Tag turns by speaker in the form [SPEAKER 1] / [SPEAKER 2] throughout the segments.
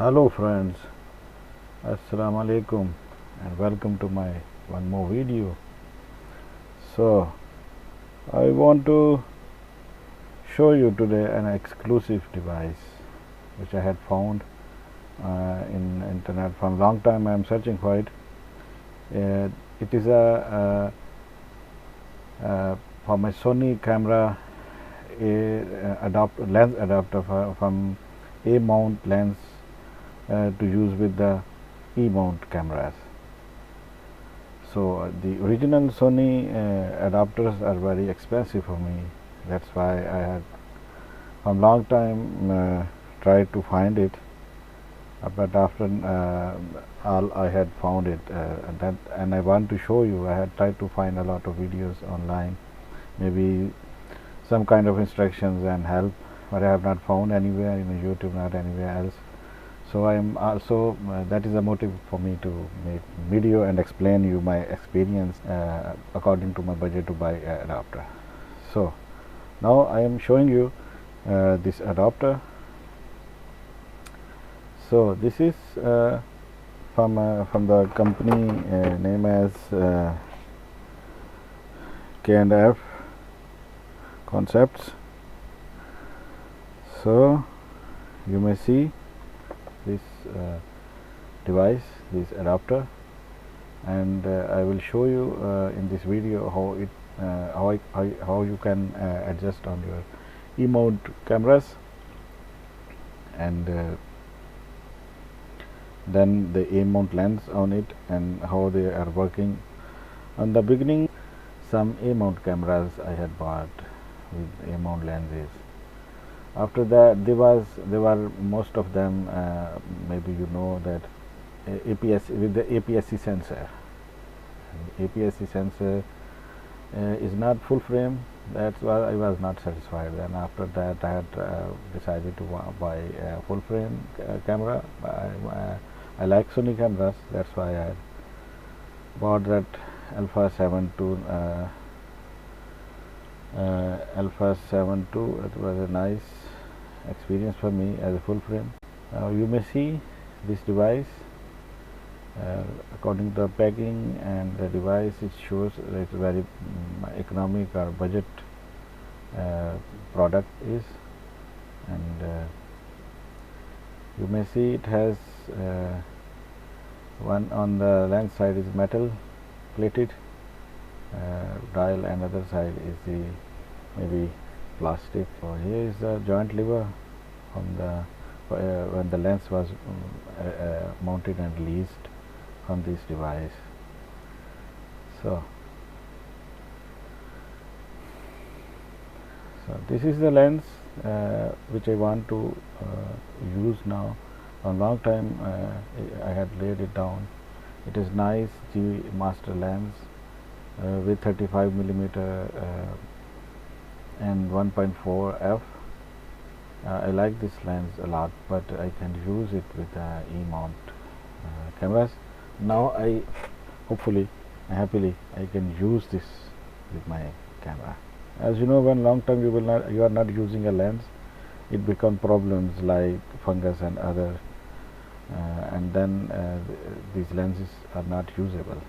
[SPEAKER 1] Hello friends, Assalamu alaikum and welcome to my one more video. So I want to show you today an exclusive device which I had found in internet from long time. I am searching for it. It is a for my Sony camera lens adapter from A mount lens to use with the E mount cameras. So the original Sony adapters are very expensive for me. That's why I had from long time tried to find it, but after all I had found it, and I want to show you. I had tried to find a lot of videos online, maybe some kind of instructions and help, but I have not found anywhere in YouTube, not anywhere else. So I am also that is a motive for me to make video and explain you my experience according to my budget to buy an adapter. So now I am showing you this adapter. So this is from the company name as K&F Concepts. So you may see this device, this adapter, and I will show you in this video how you can adjust on your E mount cameras, and then the A mount lens on it and how they are working. On the beginning, some A mount cameras I had bought with A mount lenses. After that, there were most of them, maybe you know that APS with the APS-C sensor. And APS-C sensor is not full frame. That's why I was not satisfied. And after that, I had decided to buy a full frame camera. I like Sony cameras. That's why I had bought that Alpha 7 II. Alpha 7 II. It was a nice experience for me as a full frame. You may see this device according to the packing and the device. It shows it's very economic or budget product is, and you may see it has one on the lens side is metal plated dial, and other side is the maybe plastic. So here is the joint lever from the when the lens was mounted and released from this device. So this is the lens which I want to use now. For a long time I had laid it down. It is nice G master lens with 35 millimeter and 1.4 f. I like this lens a lot, but I can use it with E mount cameras. Now I happily I can use this with my camera. As you know, when long time you are not using a lens, it become problems like fungus and other, and then these lenses are not usable.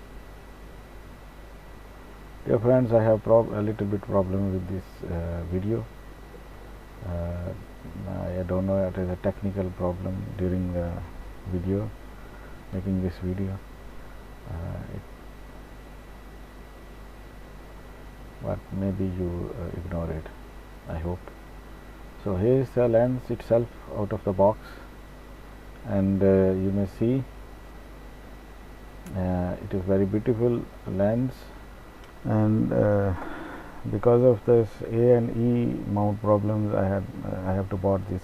[SPEAKER 1] Dear friends, I have a little bit problem with this video. I don't know, it is a technical problem during the video, making this video. But maybe you ignore it, I hope. So here is the lens itself out of the box, and you may see it is very beautiful lens. And because of this A and E mount problems, I have to bought this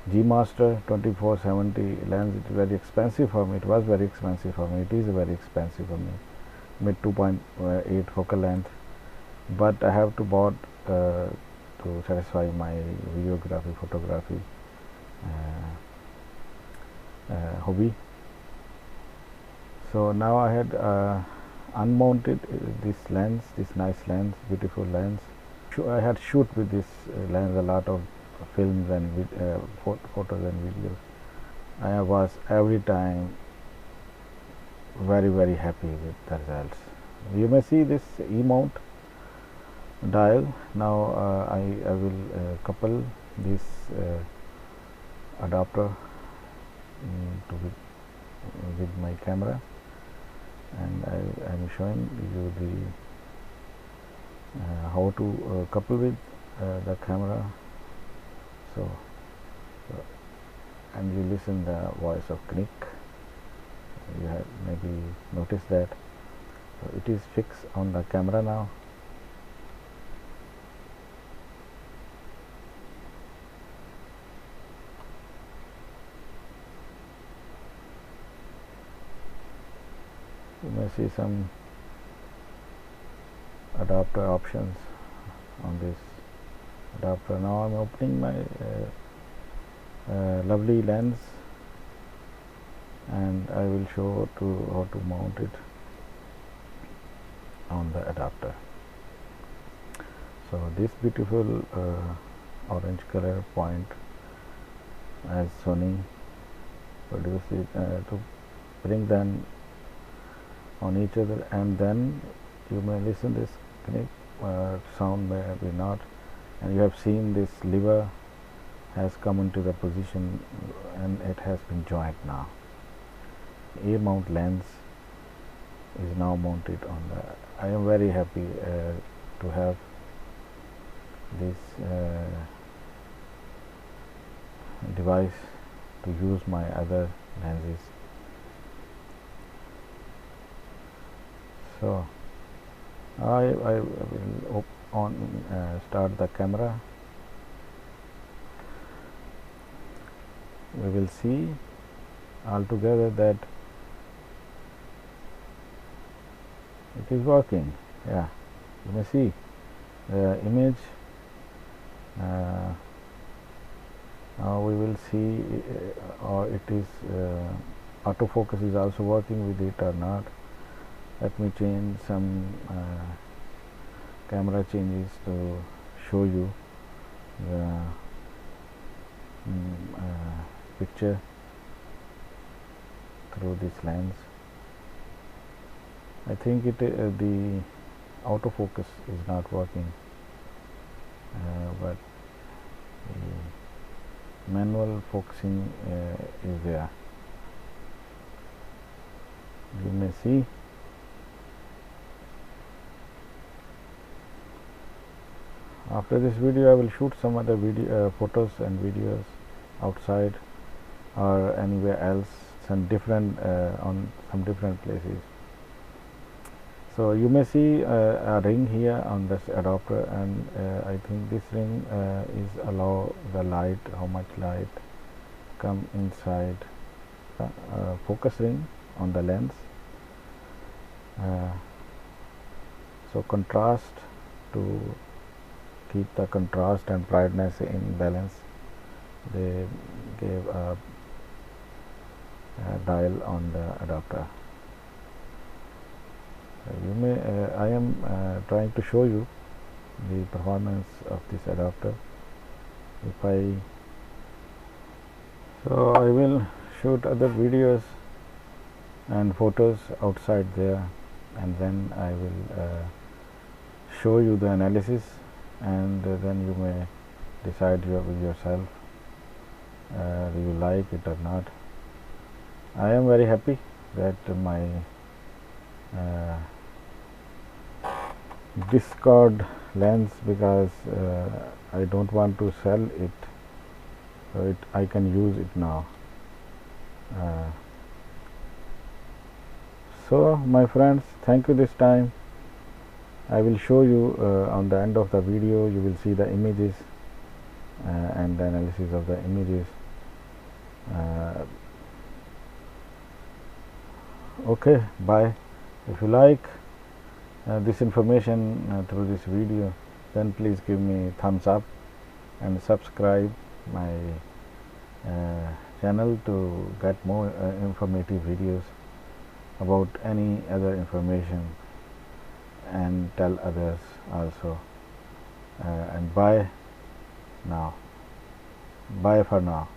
[SPEAKER 1] G Master 2470 lens. It is very expensive for me. It was very expensive for me. It is very expensive for me. Mid 2.8 focal length, but I have to bought to satisfy my videography, photography hobby. So now I had unmounted this lens, this nice lens, beautiful lens. I had shoot with this lens a lot of films and photos and videos, I was every time very happy with the results. You may see this E-mount dial. Now I will couple this adapter with my camera, and I am showing you the how to couple with the camera. So and you listen the voice of click. You have maybe noticed that. So it is fixed on the camera now. You may see some adapter options on this adapter. Now I am opening my lovely lens, and I will show how to mount it on the adapter. So this beautiful orange color point, as Sony produced it to bring them on each other, and then you may listen this click sound, maybe not, and you have seen this lever has come into the position and it has been joined now. A-mount lens is now mounted on the. I am very happy to have this device to use my other lenses. So I will start the camera. We will see altogether that it is working. Yeah, you may see the image. Now we will see or it is autofocus is also working with it or not. Let me change some camera changes to show you the picture through this lens. I think the autofocus is not working, but the manual focusing is there. You may see. After this video, I will shoot some other photos and videos outside or anywhere else, some different on some different places. So you may see a ring here on this adapter, and I think this ring is allow the light, how much light come inside focus ring on the lens. So contrast, to keep the contrast and brightness in balance, they gave a dial on the adapter. You may I am trying to show you the performance of this adapter. So I will shoot other videos and photos outside there, and then I will show you the analysis, and then you may decide yourself do you like it or not. I am very happy that my discard lens, because I don't want to sell it, so I can use it now. So my friends, thank you this time. I will show you on the end of the video. You will see the images and the analysis of the images. Okay, bye. If you like this information through this video, then please give me thumbs up and subscribe my channel to get more informative videos about any other information, and tell others also. And bye now. Bye for now.